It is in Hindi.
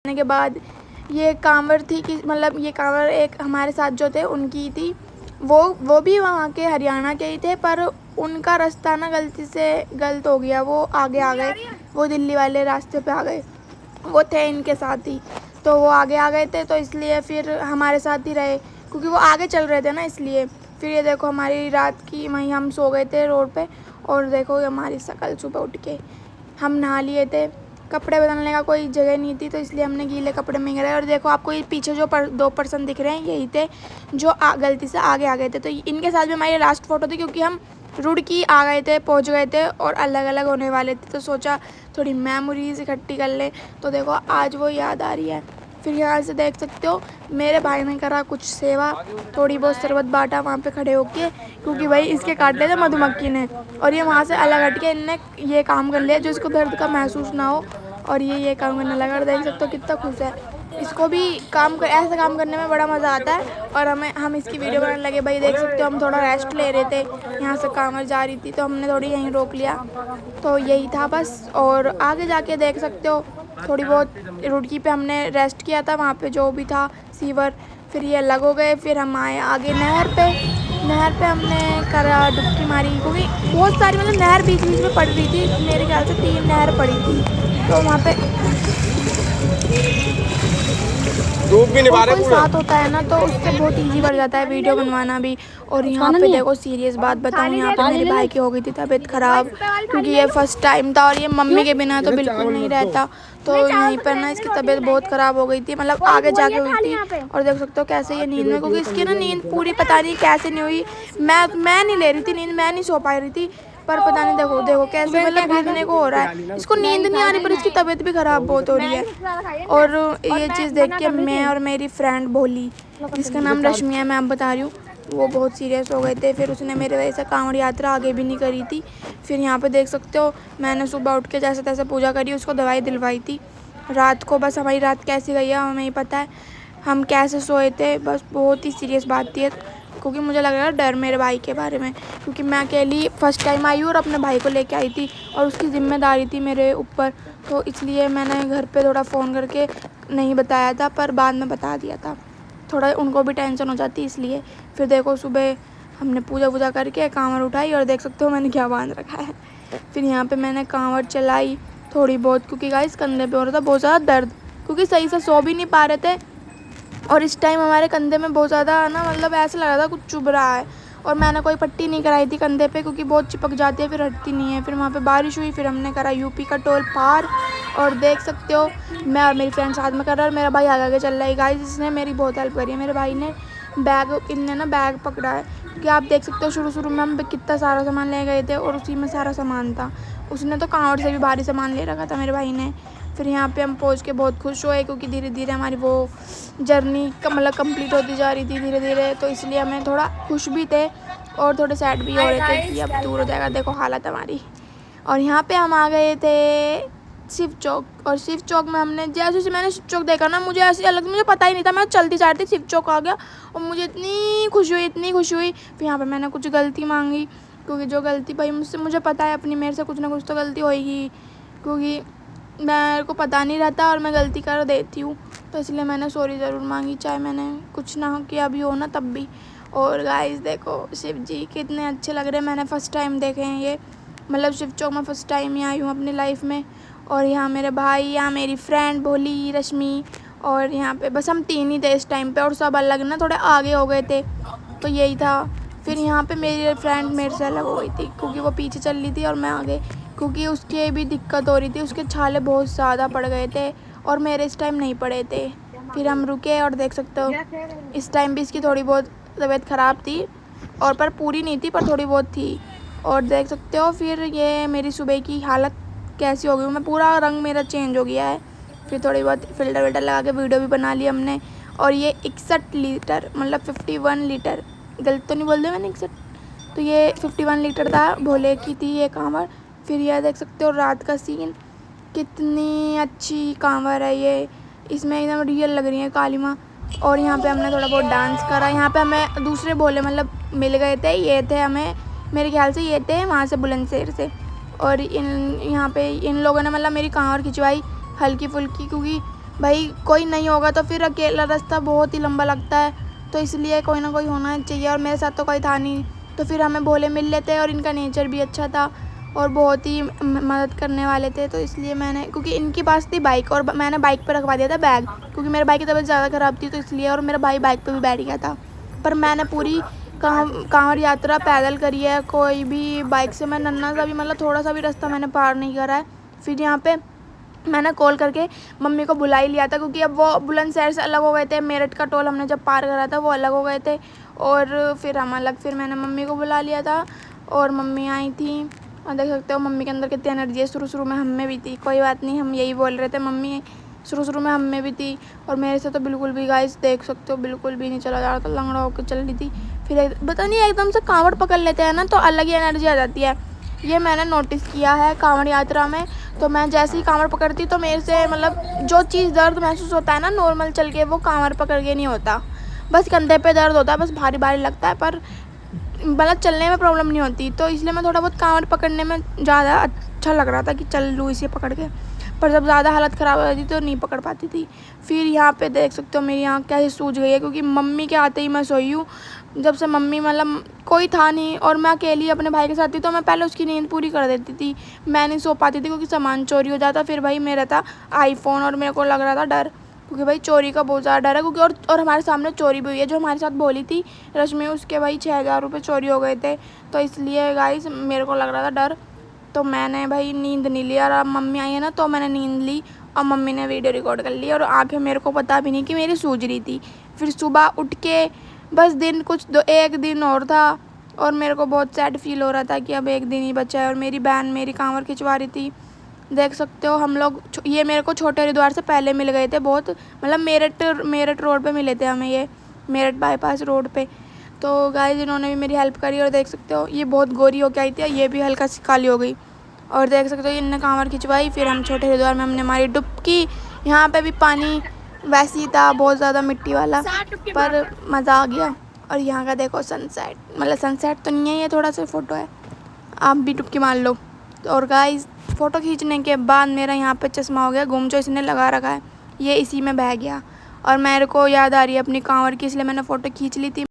करने के बाद ये कांवर थी कि मतलब ये कांवर एक हमारे साथ जो थे उनकी थी, वो भी वहाँ के हरियाणा के ही थे, पर उनका रास्ता ना गलती से गलत हो गया, वो आगे आ गए, वो दिल्ली वाले रास्ते पे आ गए, वो थे इनके साथ ही, तो वो आगे आ गए थे, तो इसलिए फिर हमारे साथ ही रहे क्योंकि वो आगे चल रहे थे ना, इसलिए। फिर ये देखो हमारी रात की वहीं हम सो गए थे रोड पे, और देखो हमारी शक्ल सुबह उठ के हम नहा लिए थे, कपड़े बदलने का कोई जगह नहीं थी, तो इसलिए हमने गीले कपड़े में गए। और देखो आपको ये पीछे जो दो पर्सन दिख रहे हैं यही थे जो गलती से आगे आ गए थे, तो इनके साथ भी हमारी लास्ट फ़ोटो थी क्योंकि हम रुड़की आ गए थे, पहुंच गए थे और अलग अलग होने वाले थे, तो सोचा थोड़ी मेमोरीज इकट्ठी कर लें। तो देखो आज वो याद आ रही है। फिर यहाँ से देख सकते हो मेरे भाई ने करा कुछ सेवा, थोड़ी बहुत शरबत बांटा वहाँ पे खड़े होके, क्योंकि भाई इसके काट लिया था मधुमक्खी ने, और ये वहाँ से अलग हट के इनने ये काम कर लिया जो इसको दर्द का महसूस ना हो, और ये काम करने लगा। और देख सकते हो कितना खुश है, इसको भी ऐसा काम करने में बड़ा मज़ा आता है। और हम इसकी वीडियो बनाने लगे। भाई देख सकते हो हम थोड़ा रेस्ट ले रहे थे, यहाँ से कांवर जा रही थी तो हमने थोड़ी यहीं रोक लिया, तो यही था बस। और आगे जाके देख सकते हो थोड़ी बहुत रुड़की पे हमने रेस्ट किया था, वहाँ पे जो भी था सीवर, फिर ये अलग हो गए। फिर हम आए आगे नहर पे हमने करा डुबकी मारी, क्योंकि बहुत सारी मतलब नहर बीच बीच में पड़ रही थी, मेरे ख्याल से 3 नहर पड़ी थी, तो वहाँ पे धूप भी नहीं पा रहे कोई पूरा। साथ होता है ना तो उससे बहुत इजी बढ़ जाता है वीडियो बनवाना भी। और यहाँ पे देखो सीरियस बात बताऊँ, यहाँ पे मेरे भाई की हो गई थी तबीयत ख़राब, क्योंकि ये फर्स्ट टाइम था और ये मम्मी के बिना तो बिल्कुल नहीं रहता, तो यहीं पर ना इसकी तबीयत बहुत ख़राब हो गई थी, मतलब आगे जाके हुई थी। और देख सकते हो कैसे ये नींद में, क्योंकि इसकी ना नींद पूरी पता नहीं कैसे नहीं हुई, मैं नहीं ले रही थी नींद, मैं नहीं सो पा रही थी, पर पता नहीं देखो कैसे मतलब गिरने को हो रहा है, इसको नींद नहीं आ रही पर इसकी तबीयत भी ख़राब बहुत हो रही है। और ये चीज़ देख के मैं और मेरी फ्रेंड भोली, जिसका नाम रश्मि है, मैं अब बता रही हूँ, वो बहुत सीरियस हो गए थे। फिर उसने मेरे वजह से कांवड़ यात्रा आगे भी नहीं करी थी। फिर यहाँ पे देख सकते हो मैंने सुबह उठ के जैसे तैसे पूजा करी, उसको दवाई दिलवाई थी रात को। बस हमारी रात कैसी गई है हमें ही पता है, हम कैसे सोए थे, बस बहुत ही सीरियस बात थी, क्योंकि मुझे लग रहा है डर मेरे भाई के बारे में, क्योंकि मैं अकेली फर्स्ट टाइम आई हूँ और अपने भाई को लेके आई थी और उसकी ज़िम्मेदारी थी मेरे ऊपर, तो इसलिए मैंने घर पे थोड़ा फ़ोन करके नहीं बताया था, पर बाद में बता दिया था, थोड़ा उनको भी टेंशन हो जाती इसलिए। फिर देखो सुबह हमने पूजा वूजा करके कांवड़ उठाई और देख सकते हो मैंने क्या बांध रखा है। फिर यहाँ पे मैंने कांवड़ चलाई थोड़ी बहुत, क्योंकि गाइस कंधे पे हो रहा था बहुत ज़्यादा दर्द, क्योंकि सही से सो भी नहीं पा रहे थे, और इस टाइम हमारे कंधे में बहुत ज़्यादा ना मतलब ऐसा लग रहा था कुछ चुभ रहा है, और मैंने कोई पट्टी नहीं कराई थी कंधे पे क्योंकि बहुत चिपक जाती है फिर हटती नहीं है। फिर वहाँ पे बारिश हुई, फिर हमने करा यूपी का टोल पार, और देख सकते हो मैं और मेरी फ्रेंड साथ में कर रहा है और मेरा भाई आगे आगे चल रहा है। गाइस इसने मेरी बहुत हेल्प करी है, मेरे भाई ने इनने ना बैग पकड़ा है, क्योंकि आप देख सकते हो शुरू में हम कितना सारा सामान ले गए थे और उसी में सारा सामान था, उसने तो कांवड़ से भी भारी सामान ले रखा था मेरे भाई ने। फिर यहाँ पे हम पहुँच के बहुत खुश हुए, क्योंकि धीरे धीरे हमारी वो जर्नी मतलब कंप्लीट होती जा रही थी धीरे धीरे, तो इसलिए हमें थोड़ा खुश भी थे और थोड़े सैड भी हो रहे थे कि अब दूर हो जाएगा, देखो हालत हमारी। और यहाँ पे हम आ गए थे शिव चौक, और शिव चौक में हमने जैसे मैंने शिव चौक देखा ना, मुझे ऐसी अलग, मुझे पता ही नहीं था, मैं चलती जा रही थी शिव चौक आ गया और मुझे इतनी खुशी हुई। फिर यहाँ पे मैंने कुछ गलती मांगी, क्योंकि जो गलती भाई मुझे पता है अपनी, मेरे से कुछ ना कुछ तो गलती होगी, क्योंकि मेरे को पता नहीं रहता और मैं गलती कर देती हूँ, तो इसलिए मैंने सॉरी ज़रूर मांगी, चाहे मैंने कुछ ना किया भी हो ना तब भी। और गाइस देखो शिव जी कितने अच्छे लग रहे हैं, मैंने फ़र्स्ट टाइम देखे हैं ये, मतलब शिव चौक में फ़र्स्ट टाइम ही आई हूँ अपनी लाइफ में। और यहाँ मेरे भाई, यहाँ मेरी फ्रेंड भोली रश्मि, और यहाँ पे बस हम 3 ही थे इस टाइम पे, और सब अलग ना थोड़े आगे हो गए थे, तो यही था। फिर यहाँ पे मेरी फ्रेंड मेरे से अलग हो गई थी, क्योंकि वो पीछे चल रही थी और मैं आगे, क्योंकि उसके भी दिक्कत हो रही थी, उसके छाले बहुत ज़्यादा पड़ गए थे और मेरे इस टाइम नहीं पड़े थे। फिर हम रुके और देख सकते हो इस टाइम भी इसकी थोड़ी बहुत तबीयत ख़राब थी, और पर पूरी नहीं थी पर थोड़ी बहुत थी। और देख सकते हो फिर ये मेरी सुबह की हालत कैसी हो गई, मैं पूरा रंग मेरा चेंज हो गया है। फिर थोड़ी बहुत फ़िल्टर विल्टर लगा के वीडियो भी बना ली हमने। और ये 61 लीटर मतलब 51 लीटर, गलत तो नहीं बोल दिया मैंने 61, तो ये 51 लीटर था, भोले की थी ये कांवड़। फिर यह देख सकते हो रात का सीन, कितनी अच्छी कांवड़ है ये, इसमें एकदम रियल लग रही है काली माँ। और यहाँ पे हमने थोड़ा बहुत डांस करा, यहाँ पे हमें दूसरे भोले मतलब मिल गए थे, ये थे हमें मेरे ख्याल से ये थे वहाँ से बुलंदशहर से, और यहाँ पे इन लोगों ने मतलब मेरी कांवड़ खिंचवाई हल्की फुल्की, क्योंकि भाई कोई नहीं होगा तो फिर अकेला रास्ता बहुत ही लंबा लगता है, तो इसलिए कोई ना कोई होना चाहिए। और मेरे साथ तो कोई था नहीं, तो फिर हमें भोले मिल लेते। और इनका नेचर भी अच्छा था और बहुत ही मदद करने वाले थे, तो इसलिए मैंने, क्योंकि इनके पास थी बाइक और मैंने बाइक पर रखवा दिया था बैग, क्योंकि मेरे भाई की तबीयत ज़्यादा ख़राब थी तो इसलिए। और मेरा भाई बाइक पर भी बैठ गया था, पर मैंने पूरी कांवड़ यात्रा पैदल करी है, कोई भी बाइक से मैं नन्ना सा भी मतलब थोड़ा सा भी रास्ता मैंने पार नहीं करा है। फिर यहाँ पे मैंने कॉल करके मम्मी को बुला ही लिया था, क्योंकि अब वो बुलंदशहर से अलग हो गए थे, मेरठ का टोल हमने जब पार करा था वो अलग हो गए थे और फिर हम अलग। फिर मैंने मम्मी को बुला लिया था और मम्मी आई थी और देख सकते हो मम्मी के अंदर कितनी एनर्जी है। शुरू में हम में भी थी, कोई बात नहीं, हम यही बोल रहे थे मम्मी शुरू में हम में भी थी। और मेरे से तो बिल्कुल भी गाइस देख सकते हो बिल्कुल भी नहीं चला जा रहा था, लंगड़ा होकर चल रही थी। फिर पता नहीं एकदम से कांवड़ पकड़ लेते हैं ना तो अलग ही एनर्जी आ जाती है, ये मैंने नोटिस किया है कांवड़ यात्रा में। तो मैं जैसे ही कांवड़ पकड़ती तो मेरे से मतलब जो चीज़ दर्द महसूस होता है ना नॉर्मल चल के, वो कांवड़ पकड़ के नहीं होता। बस कंधे पे दर्द होता है, बस भारी भारी लगता है, पर मतलब चलने में प्रॉब्लम नहीं होती। तो इसलिए मैं थोड़ा बहुत कांवड़ पकड़ने में ज़्यादा अच्छा लग रहा था कि चल लूँ इसे पकड़ के, पर जब ज़्यादा हालत ख़राब हो जाती तो नहीं पकड़ पाती थी। फिर यहाँ पे देख सकते हो मेरी आँख कैसे सूज गई है, क्योंकि मम्मी के आते ही मैं सोई हूँ। जब से मम्मी मतलब कोई था नहीं और मैं अकेली अपने भाई के साथ थी, तो मैं पहले उसकी नींद पूरी कर देती थी, मैं नहीं सो पाती थी क्योंकि सामान चोरी हो जाता। फिर भाई मेरा था आईफोन और मेरे को लग रहा था डर, क्योंकि भाई चोरी का बहुत ज़्यादा डर है। क्योंकि और हमारे सामने चोरी भी हुई है, जो हमारे साथ बोली थी रश्मि, उसके भाई 6,000 रुपये चोरी हो गए थे। तो इसलिए गाइस मेरे को लग रहा था डर, तो मैंने भाई नींद नहीं लिया। और अब मम्मी आई है ना तो मैंने नींद ली और मम्मी ने वीडियो रिकॉर्ड कर ली और आंखें मेरे को पता भी नहीं कि मेरी सूज रही थी। फिर सुबह उठ के बस दिन एक दिन और था और मेरे को बहुत सैड फील हो रहा था कि अब एक दिन ही बचा है। और मेरी बहन मेरी कांवर खिंचवा रही थी, देख सकते हो हम लोग। ये मेरे को छोटे हरिद्वार से पहले मिल गए थे, बहुत मतलब मेरठ रोड पे मिले थे हमें, ये मेरठ बाईपास रोड पे। तो गाइस इन्होंने भी मेरी हेल्प करी और देख सकते हो ये बहुत गोरी होके आई थी, ये भी हल्का सी काली हो गई। और देख सकते हो इनने कांवर खिंचवाई। फिर हम छोटे हरिद्वार में हमने हमारी डुबकी, यहाँ पे भी पानी वैसे ही था बहुत ज़्यादा मिट्टी वाला, पर मज़ा आ गया। और यहाँ का देखो सनसेट, मतलब सनसेट तो नहीं है, ये थोड़ा सा फ़ोटो है, आप भी डुबकी मार लो। और गाइस फ़ोटो खींचने के बाद मेरा यहाँ पे चश्मा हो गया गुम, जो इसने लगा रखा है ये इसी में बह गया और मेरे को याद आ रही है अपनी कांवर की, इसलिए मैंने फ़ोटो खींच ली थी।